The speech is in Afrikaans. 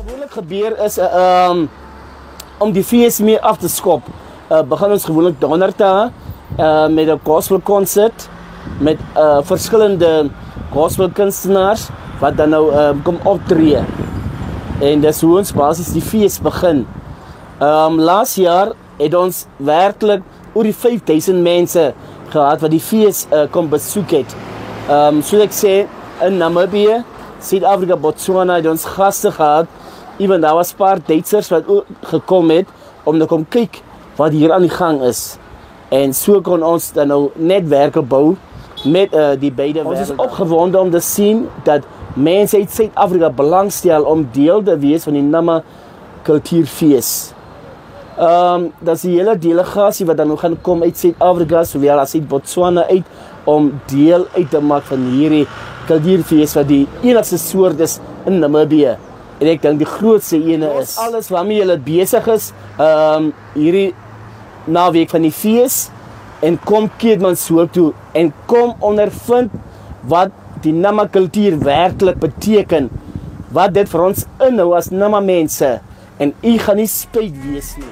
gewoonlik gebeur is om die fees meer af te skop. Begin ons gewoonlik donderdag met 'n gospel concert met verskillende gospel kunstenaars wat dan nou kom optree. En dis hoe ons basies die fees begin. Laas jaar het ons werklik oor die 5000 mense gehad wat die fees kom besoek het. Soos ek sê, in Namibië, Suid-Afrika, Botswana het ons gaste gehad. Even daar was 'n paar Duitsers wat ook gekom het om te kom kyk wat hier aan die gang is. En so kon ons dan nou netwerke bou met die beide wêrelde. Ons is opgewonde om te sien dat mense uit Suid-Afrika belangstel om deel te wees van die Nama Kultuurfees. Dat is die hele delegasie wat dan nog gaan kom uit Suid-Afrika, sowel as uit Botswana uit, om deel uit te maak van hierdie kultuurfees wat die enigste soort is in Namibië. En ek dink die grootste ene is. Alles waarmee julle besig is, hierdie naweek van die fees, en kom Keetmanshoop toe, en kom ondervind wat die Nama kultuur werklik beteken, wat dit vir ons inhou as Nama mense, en u gaan nie spyt wees nie.